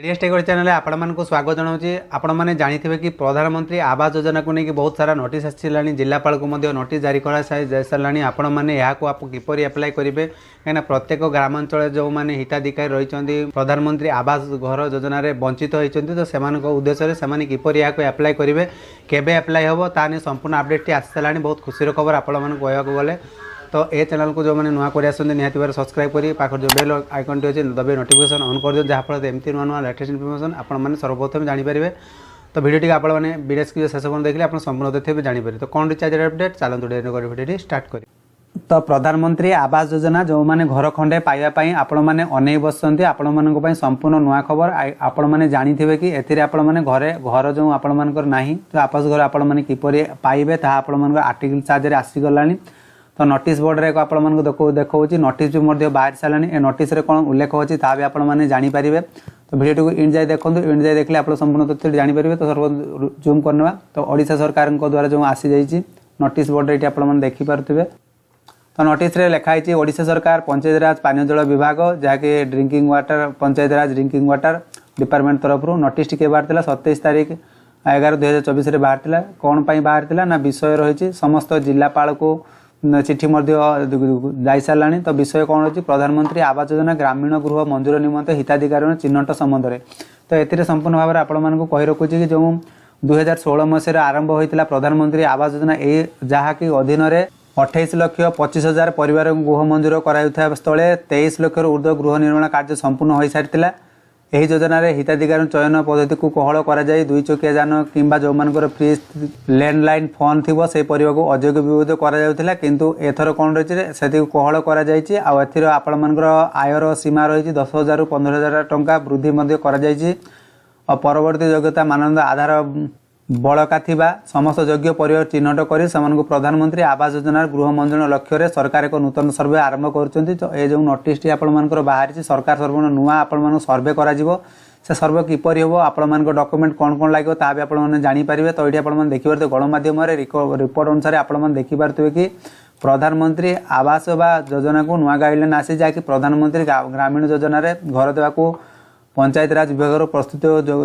Take channel आपण मानक स्वागत जनाऊँगी। आपण मैंने जानी कि प्रधानमंत्री आवास योजना को लेकिन बहुत सारा नोटिस आसाला जिलापाल को नोटिस जारी कर सारा आपण मैंने किपर एप्लाय करेंगे कहीं प्रत्येक ग्रामांचल जो मैंने हिताधिकारी रही प्रधानमंत्री आवास घर योजना वंचित होती तो से उद्देश्य से किपर एप्लाय करेंगे केबे एप्लाय हम ताने संपूर्ण अपडेट आसी सारा बहुत खुशी खबर आपण मैंने कहवाक गले तो ये चैनल को जो मैंने नुआ कर निहाती भाव सब्सक्राइब करी पाखर जो बेल आइकन टी अच्छे दबे नोटिफिकेशन ऑन कर दियो जहाँफल एमती नुआ नुआ लेटेस्ट इनफॉरमेशन आपने सर्वप्रथम जानीपारे। तो भिडियो टी आपने वीडियो के शेष पर्यटन देखिए आप संपूर्ण तथ्य भी जानीपारे। तो कौन रिचार्ज अपडेट चलते भिडियो स्टार्ट कर। तो प्रधानमंत्री आवास योजना जो मैंने घर खंडे पाइबापी आपण मैंने अनै बसते आपण मान संपूर्ण नुआ खबर आपण मैंने जानी कि एथिरे आपण मैंने घरे घर जो आपण मानकर नाही तो आवास घर आपण मैंने किपरि पाइबे ता आपण मान आर्टिकल साहाय्य आसीगला। तो नोटिस बोर्ड रे आपण मानक देखो नोटिस भी बाहर सारा ए नोटिस रे कौन उल्लेख होची ता भी आपण माने जानी पारिबे। तो वीडियो को इंड जाए देखो इंड जाए देखले आप संपूर्ण तथ्य जानी पारिबे। तो सर्व जूम करनेवा तो ओडिशा सरकार द्वारा जो आसी जाइए नोटिस बोर्ड रे आपण माने देखि पारुथिबे। तो नोटिस रे लिखाई ओडिशा सरकार पंचायत राज पानी जल विभाग जहाँकि ड्रिंकिंग वाटर पंचायत राज ड्रिंकिंग वाटर डिपार्टमेंट तरफ नोटिस टी बाहर 27 तारीख 11/2024 बाहर कौन बाहर ना विषय रही समस्त जिलापाल को चिठी जाई सारा। तो विषय कौन अच्छी प्रधानमंत्री आवास योजना ग्रामीण गृह मंजूर निमंते हिताधिकारी चिन्हट संबंध में। तो ये संपूर्ण भाव में आपण कही रखुच्छी कि जो 2016 मसीह आरंभ होता प्रधानमंत्री आवास योजना ये जहाँकि अधीन 28,25,000 परिवार गृह मंजूर कर स्थले 23 लाख ऊर्ध्व गृह निर्माण कार्य संपूर्ण हो सारी। यही योजना हिताधिकारी चयन पद्धति को कोहल कर 2 चकिया जान कि जो मानकर फ्री लैंडलाइन फोन थी से परिवार को अयोग्य विरोध करा किंतु एथर कौन रही से कोहल कर आपण मानकर आयर सीमा रही 10,000 रु 15,000 टंका वृद्धि कर परवर्ती योग्यता मानदंड आधार बड़का थिबा समस्त योग्य परिवार चिन्हट कर प्रधानमंत्री आवास योजना गृह मंजूर लक्ष्य सरकार एक नूतन सर्वे आरंभ कर। तो ये जो नोटिस टी आपर बाहरी सरकार सर्वर्ण नुआ आपण सर्वे कर सर्वे किपर हम आपण डॉक्यूमेंट कौन कौन लगे ता भी आपने जानीपारे। तो ये आप देखिए गणमाध्यम रिपोर्ट अनुसार आपने देखिपे कि प्रधानमंत्री आवास योजना को नुआ गाइडलाइन आसी जहाँकि प्रधानमंत्री ग्रामीण योजना घर देवा पंचायत राज विभाग प्रस्तुत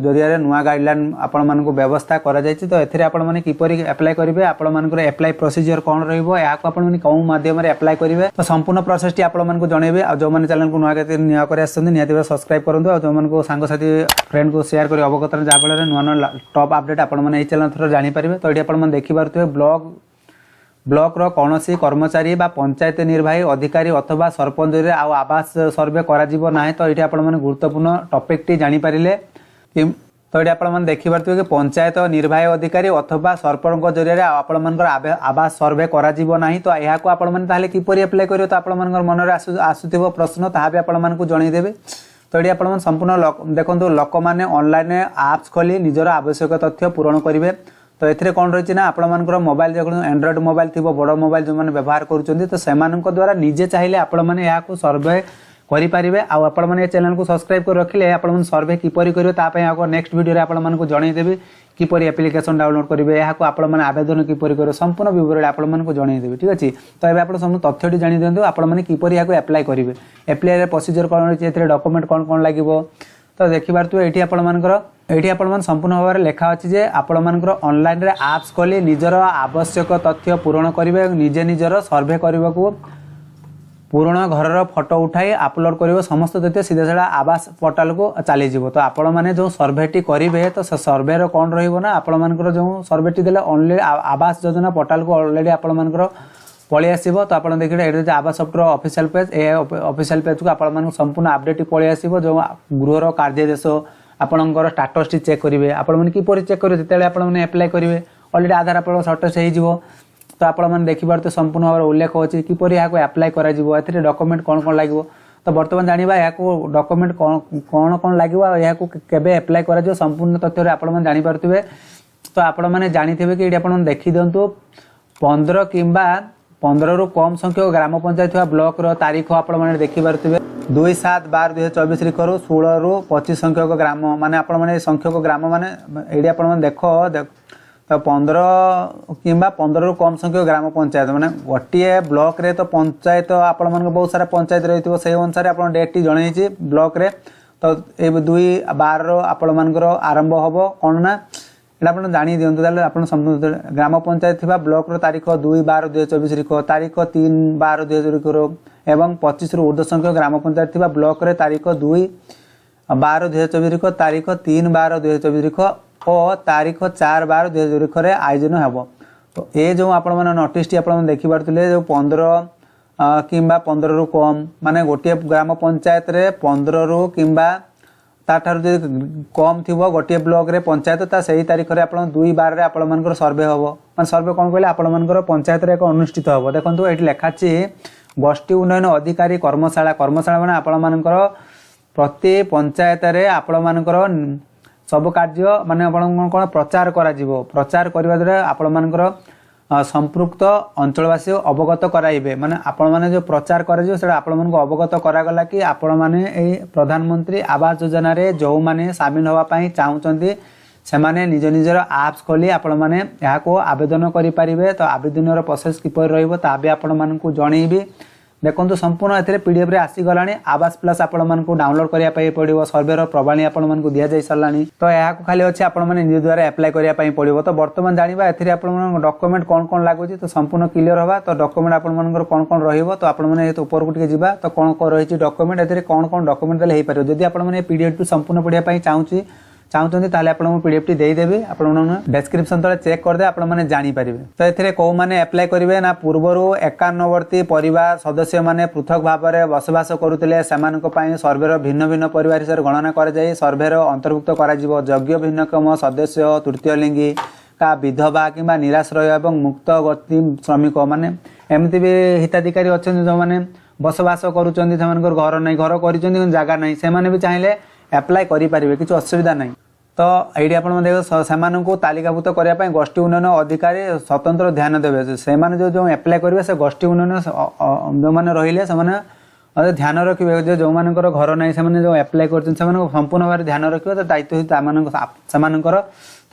जरिया नुआ गाइडलाइन आपण मानक व्यवस्था करा जायछि। तो एथिरे आपण माने किपरि एप्लाय करिवे आपण मानकर एप्लाय प्रोसीजर कोन रहइबो याको आपण माने कोन माध्यम रे एप्लाय करिवे तो संपूर्ण प्रोसेस टी आपण मानक जणेबे। आ जो माने चैनल को नुआ के निया करे आछन नियाति सब्सक्राइब करंतु आ जो मानक संग साथी फ्रेंड को शेयर करी अवगत जा फल नुआ नुआ टॉप अपडेट आपण माने ए चैनल थरो जानि परिबे। तो एठी आपण माने देखि पारथुबे ब्लॉक रो कौनसी कर्मचारी बा पंचायत निर्वाही अधिकारी अथवा सरपंच रे आवास सर्वे करा जीवो नाही। तो ये आपण गुरुत्वपूर्ण टॉपिक टी जानी पारिले। तो ये आपण देखि पारथुबे कि पंचायत निर्वाही अधिकारी अथवा सरपंच जरिया आपण आवास सर्वे करा जीवो नाही। तो या को आपण माने ताले किपरि एप्लाय करियो तो आपण मन रे आसुथिबो प्रश्न ता भी आपण मानकु जणै देबे। तो ये आपण संपूर्ण देखंतु लोक माने ऑनलाइन एप्स खोली निजर आवश्यक तथ्य पूरण करिवे। तो ये कौन रही ना आपण मानकर मोबाइल जो एंड्रॉइड मोबाइल थी बड़ मोबाइल जो मैंने व्यवहार करुँच तो से द्वारा निजे चाहिए आपण मैंने यहाँ सर्वे करेंगे। आपण मैंने चैनल को सब्सक्राइब कर रखिले आपण सर्वे किपरि करिवे तापय आको नेक्स्ट वीडियो रे आपण मानकु जणैदेबी किपरि एप्लिकेशन डाउनलोड करेंगे यहाँ आपण मैंने आवेदन किपरि करिवे संपूर्ण विवरण आपण मानकु जणैदेबी। ठीक अछि तो एबे आपण सब तथ्यटी जानि दियंतु आपण माने किपरि याको एप्लाय करिवे एप्लाय रे प्रोसीजर कोन रही एथरे डॉक्यूमेंट कोन कोन लागिवो। तो देखि पारथुबे एठी आपण मानकर एठी आपण मान संपूर्ण भाव में लेखा अछि जे आपण मानकर ऑनलाइन रे एप्स खोली निजर आवश्यक तथ्य पूरण करिवे निजे निजर सर्वे करबा को पूर्ण घर फोटो उठाई अपलोड करिवे समस्त तथ्य सीधा सीधा आवास पोर्टल को चली जीवो। तो आपण माने जो सर्वेटी करिवे तो सर्वे रो कोन रहिबो ना आपण मानकर जो सर्वेटी देले ओनली आवास योजना पोर्टल को ऑलरेडी आपण मानकर पळि आसीबो। तो आपण देखिले एटा आवास सॉफ्टवेयर ऑफिशियल पेज ए ऑफिशियल पेज को आपण मानक संपूर्ण अपडेट पळि आसीबो जो गृह रो कार्यदेश आपणकर स्टाटस टी चेक करेंगे आपण मैंने किपरि चेक करेंगे जिते आपण मैंने एप्लाय करेंगे ऑलरेडी आधार आप सर्टेज हो। तो आपण मैंने देखिए संपूर्ण भाव में उल्लेख अच्छी किपरि यहाँ एप्लाय कर डॉक्यूमेंट कौन कौन लगे। तो बर्तमान जाना यहाँ डॉक्यूमेंट कौन कौन लगे यहाँ केबे एप्लाय कर संपूर्ण तथ्य आपण जानीपारे। तो आपण मैंने जानी कि आप देखी दिंतु 15 किंबा 15 रु कम संख्यक ग्राम पंचायत ब्लॉक रो तारीख आपण मैंने देखिपारे 2/7/2024 लिखर 16 रु 25 संख्यक ग्राम माने आपण माने संख्यक ग्राम माने एडी आपण माने देखो तो 15 किंबा 15 रु कम संख्यक ग्राम पंचायत माने गोटे ब्लॉक रे तो पंचायत आपण माने बहुत सारा पंचायत रहितो से अनुसार आपण डेट टी जणैछि ब्लॉक रे। तो ये 2/12 आपण मानकर आरंभ हम कौन ना ये आप जाणी दिंतु आप ग्राम पंचायत थी ब्लॉक तारीख 2/12/2024 तारीख 3/12/2024 एवं 25 ऊर्ध्व संख्यक ग्राम पंचायत थी ब्लॉक तारीख 2/12/2024 तारीख 3/12/2024 और तारीख 4/12/2024 आयोजन हेब। तो ये जो आपण मैंने नोटिस टी आप देखी पारे जो 15 किंबा 15 रु कम माने गोटे ग्राम पंचायत रे 15 रु किंबा ताठार जो कम थी गोटे ब्लॉक रे पंचायत ता सही तारीख रे आपण 2/12 रे आपण मानकर सर्वे हम मान सर्वे कौन कहले आपण मानकर पंचायत रे एक अनुष्ठित हम। देखो ये लिखाची गोष्ठी उन्नयन अधिकारी कर्मशाला कर्मशाला माने आपण मानकर प्रति पंचायत रे आपण मानकर सब कार्य माने आपण कोन प्रचार करा जीवो प्रचार करबा द्वारा आपण मानकर संपृक्त अंचलवासी अवगत कराइबे माने आपण माने जो प्रचार करा जीवो सेटा आपण मानको अवगत करा गला कि आपण माने ए प्रधानमंत्री आवास योजना रे जो माने शामिल होवा पई चाहुचंती से माने निज निजर एप्स खोली आपण माने या को आवेदन करि परिबे। तो आवेदन रो प्रोसेस किपर रहइबो ताबे आपण मानकु जणैबी। देखो संपूर्ण ए पीडीएफ रे आसी गलानी आवास प्लस आपण मानकु डाउनलोड करिया पई पड़िबो सर्वे रो प्रणाली आपण मानकु दिया जाई सरलानी। तो या को खाली अछि आपण माने निज द्वारा अप्लाई करिया पई पड़िबो। तो वर्तमान जानिबा एथिरे आपण मानक डॉक्यूमेंट कोन कोन लागुची तो संपूर्ण क्लियर होबा। तो डॉक्यूमेंट आपण मानकर कोन कोन रहिबो तो आपण माने ऊपर को टिके जिबा तो कोन कोन रहिची डॉक्यूमेंट एथिरे कोन कोन डॉक्यूमेंट देले हेई परिबो। जदि आपण माने पीडीएफ टू संपूर्ण पढिया पई चाहते ताले आपण पीडीएफ टी देदेवी आपण डिस्क्रिप्शन तले चेक करदे आपण माने जानि परिबे। तो एथिरे को माने अप्लाई करिवे ना पूर्वरु 51 वर्ती परिवार सदस्य माने पृथक भाव में बसवास करुतिले सेमानक पई सर्वेर भिन्न भिन्न परिवार हिसाब गणना कर जाई सर्वेर अंतर्भुक्त करा जिवो। योग्य भिन्नक्षम सदस्य तृतीय लिंगी का विधवा किंबा निराश्रय एवं मुक्त गति श्रमिक माने एमती भी हिताधिकारी अछन जो माने बसवास करूचंदी सेमानकर घर नै घर करिचंदी जगह नै से माने भी चाहिले अप्लाई करि परिबे किछ असुविधा नै। तो ये आप देखो तालिकाभूत करने गोष्ठी उन्नयन अधिकारी स्वतंत्र ध्यान देवे से जो अप्लाई करेंगे से गोष्ठी उन्नयन जो मैंने रहिले से ध्यान रखिए जो मान घर ना से जो अप्लाई कर संपूर्ण भाव ध्यान रखिए तो दायित्व से तो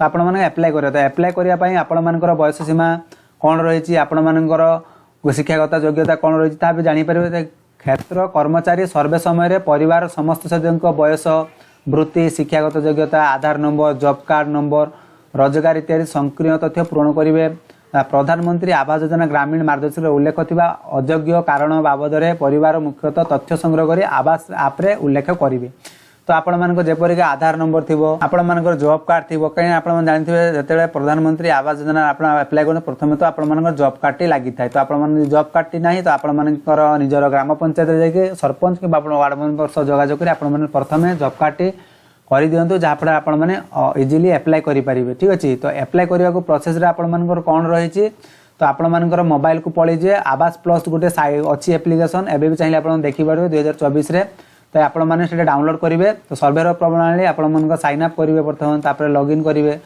आपण मैंने अप्लाई करें। तो अप्लाई करने आपण मानकर बयस सीमा कौन रही आपण मानकर शिक्षागत योग्यता कौन रही भी जानीपर। क्षेत्र कर्मचारी सर्वे समय परिवार समस्त सदस्य बयस वृत्ति शिक्षागत योग्यता आधार नंबर जॉब कार्ड नंबर रोजगार इत्यादि संकीर्ण तथ्य पूरण करेंगे। प्रधानमंत्री आवास योजना ग्रामीण मार्गदर्शक उल्लेख थिबा अयोग्य कारण बाबद परिवार मुख्यतः तथ्य संग्रह कर आवास आप्रे उल्लेख करेंगे। तो आपण मानक जेपरिक आधार नंबर थिबो आपण मानकर जॉब कार्ड थिबो कहीं आपण जानथिबे जतेबे प्रधानमंत्री आवास योजना आपण अप्लाई करने प्रथमे तो आपण मानकर जॉब कार्ड टी लागि थाए। तो आपण मान जॉब कार्ड टी नाही तो आपण मानकर निजर ग्राम पंचायत रे जाके सरपंच कि आपण वार्ड मेंबर सह जोगाजोग करी आपण मान प्रथमे जॉब कार्ड टी करि दियंतु जहा फळे आपण माने इजीली अप्लाई करि परिबे। ठीक अछि। तो अप्लाई करिया को प्रोसेस रे आपण मानकर कोन रहिछि तो आपण मानकर मोबाइल को पळि जे आवास प्लस गुटे अछि एप्लीकेशन एबे भी चाहिले आपण देखि पारबे 2024 रे। तो आपण माने सेटा डाउनलोड करेंगे। तो सर्वेर प्रणाली आपण मानकर साइन अप करेंगे प्रथम तापर लॉगिन करेंगे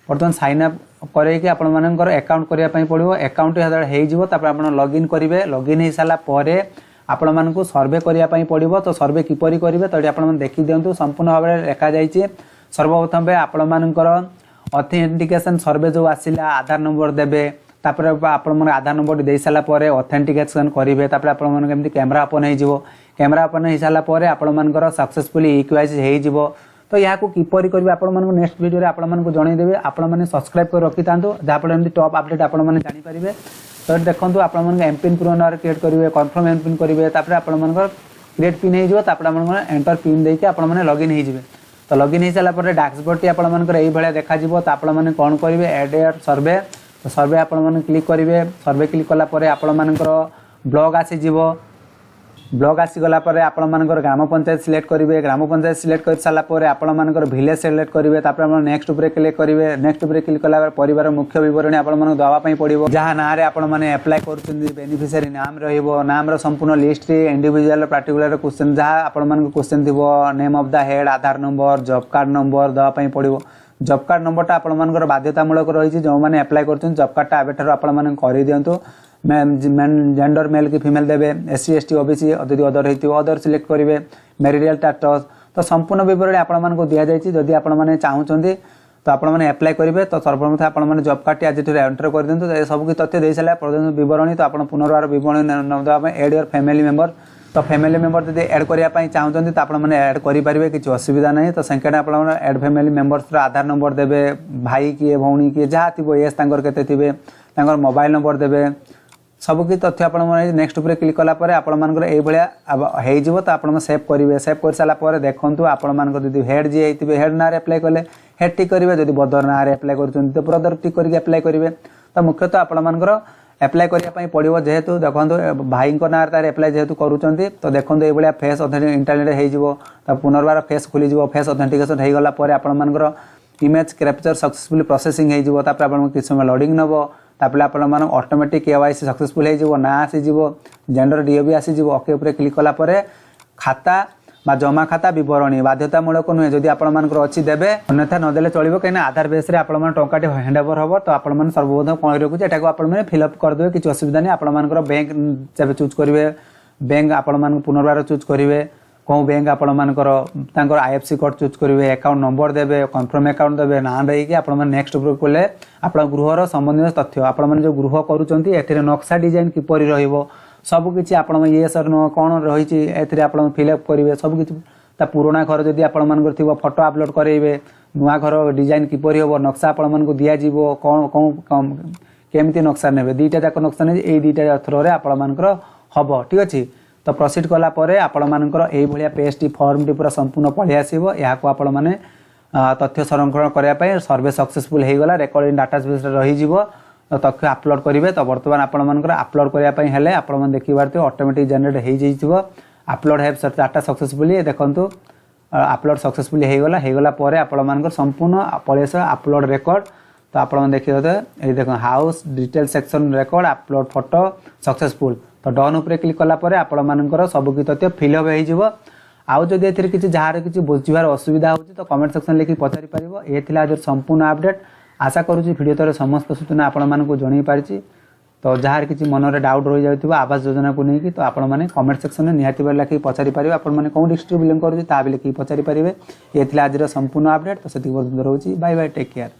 बर्तमान साइन अप करके आपण मानकर अकाउंट करिया पई पड़िबो। अकाउंट हेदर हेइ जिवो तापर आपण लॉगिन करेंगे। लॉगिन हे साला परे आपण मानकु सर्वे करिया पई पड़िबो। तो सर्वे किपरि करेंगे तो आपण माने देखि दियंतु संपूर्ण भाव में लिखा जाइछि। सर्वप्रथम आपण मानकर ऑथेंटिकेशन सर्वे जो आसिला आधार नंबर देबे तापर आपण माने आधार नंबर दे साला परे ऑथेंटिकेशन करेंगे तापर आपण माने केमति कैमरा ओपन हे जिवो कैमरा ओपन हो सारा पर आपण मानकर सक्सेसफुली इक्वाइज हो। तो यहाँ को किपरि करेंगे आपण मानक नेक्स्ट वीडियो रे आपण मानक जनईदेवे। आपण माने सब्सक्राइब कर रखि थांतु जहाँफल एमती टॉप अपडेट आपण माने जानि परिबे। तो देखंतु आपण मानक एमपिन पुनः क्रिएट करेंगे कन्फर्म एमपिन करेंगे तापर आपण मानकर क्रिएट पिन हो तापर आपण माने एंटर पिन देके आपण माने लॉगिन हो जिवे। तो लॉगिन हो सारा पर डैशबोर्ड टी आपण मानकर एई भलिया देखा जिवो। तो आपण माने कोन करेंगे ऐड सर्वे। तो सर्वे आपण माने क्लिक करेंगे। सर्वे क्लिक कला पर आपण मानकर ब्लॉग आसी जिवो। ब्लॉग आसीगला आपण मानकर ग्राम पंचायत सिलेक्ट करेंगे। ग्राम पंचायत सिलेक्ट कर सारा पर आपण मानकर विलेज सिलेक्ट करेंगे तापर नेक्स्ट ऊपर क्लिक करेंगे। नेक्स्ट ऊपर क्लिक कला परिवार मुख्य विवरणी आपण मानक दवा पई पड़िबो जहां ना रे आपण माने अप्लाई करछन बेनिफिशियरी नाम रहिबो नाम रो संपूर्ण लिस्ट रे इंडिविजुअल पर्टिकुलर क्वेश्चन जहां आपण मानक क्वेश्चन दिबो name of the head Aadhaar number job card number दवा पई पड़िबो। जॉब कार्ड नंबर टा आपण मानकर बाध्यतामूलक रही जो मैंने अप्लाई करछन जॉब कार्ड टा एबेठार आपण माने करि दियंतु। जेंडर मेल की फीमेल देवे एससी एसटी ओबीसी यदि अदर होती अदर सिलेक्ट करेंगे। मेरिडियल स्टेटस तो संपूर्ण विवरणी आपण मानक दिया जायछि। जदि आपण माने चाहुचंदी तो आपण माने अप्लाई करेंगे। तो सर्वप्रथम आपण माने जॉब कार्ड टी आज एंटर कर दियंतु। सब की तथ्य दे सारा प्रधान विवरणी तो आपण पुनर्बार विवरणी नवा एड योर फैमिली मेंबर तो फैमिली मेंबर जब एड करने चाहते तो आपने एड करेंगे किसी असुविधा नहीं। तो सेकेंड आप एड फैमिली मेंबर्स आधार नंबर देवे भाई किए भौणी किए जहाँ थी एज के थे मोबाइल नंबर देवे सबकि तथ्य आप नेक्स्ट उपर क्लिक कलापर आपर ये हो तो आप सेव करेंगे सेव कर सारापर देखूँ आपंकर हेड जी होते हेड ना एप्लाई कले हेड टिक करेंगे जब ब्रदर ना एप्लाई कर ब्रदर टिक करके एप्लाई करेंगे। तो मुख्यतः आपर एप्लाई करने पड़ो जेहेतु देखो भाई ना तार एप्लाई जेहेतु करुँच तो देखो ये फेस इंटरनेट हो पुनर्बार फेस खोल फेस ऑथेंटिकेशन हो गलापर आपर इमेज कैप्चर सक्सेसफुली प्रोसेसिंग हो किस समय लोडिंग नब तापर आप ऑटोमेटिक KYC सक्सेसफुल हो ना आसीज जेंडर DOB आसीज ओके उपर क्लिक कलापर खाता बा जमा खाता विवरणी बाध्यतामूलक नुहे जदि आपर अच्छी देवे अन्यथा नदेले चलो कहीं आधार बेस टाटी हैंड ओवर हम तो आप सर्वप्रथम कौन रखुचे एटा आप फिलअप करदे किसी असुविधा नहीं। आपर बैंक जब चूज करेंगे बैंक आपण पुनर्बार चूज करेंगे कौन बैंक आपर IFSC कोड चूज करेंगे अकाउंट नंबर देवे कन्फर्म अकाउंट देवे ना देकी आप नेक्स्ट उपर कले आप गृहर संबंधित तथ्य आप जो गृह करुँच ए नक्शा डिजाइन किपर सबकि आप ये सर नो कौन रही आप फिलअप करेंगे सबकि पुराणा घर जदि आपर थी फोटो अपलोड करेंगे नुआ घर डिजाइन किपर हम नक्शा आपको दिज्व कौन कौन केमती नक्शा ने दुईटा जाक नक्शा नहीं ये दुईटा थ्रो आपर हम ठीक अच्छे। तो प्रोसीड कलापर आपर ये पेजटी फर्मटी पूरा संपूर्ण पढ़ी आसो यहाँ आपण तथ्य संरक्षण करने सर्वे सक्सेसफुल होगला रेकर्ड इन डाटाबेस रही तथ्य अपलोड करेंगे। तो बर्तमान आपर अपलोड करने आप देखी पार्थे ऑटोमेटिक जनरेट हो अपलोड है डाटा सक्सेसफुली देखो अपलोड सक्सेसफुली होगला आपर संपूर्ण पड़ेस अपलोड रेकर्ड। तो आप देखिए ये देख house detail section record upload photo successful. तो डन उपर क्लिक कलापर आपर सबकि तथ्य फिलअप हो आउ जदि किसी जहाँ किसी बुझार असुविधा हो तो कमेंट सेक्शन लिखि पचारि पारिबो। ये थिला आज संपूर्ण अपडेट आशा करुँच भिडियो तर समस्त सूचना आपण जन पारि। तो जहाँ किसी मन में डाउट रही जाए आवास योजना को लेकिन तो आपण मैंने कमेंट सेक्शन में निहाती बार लिखिक पचारि पारे आपने कौन डिस्ट्रिक्ट बिलोंग करुँच ता भी लिखिक पचारि पारे। ये आज संपूर्ण अपडेट। तो से रोचे बाय बाय टेक केयर।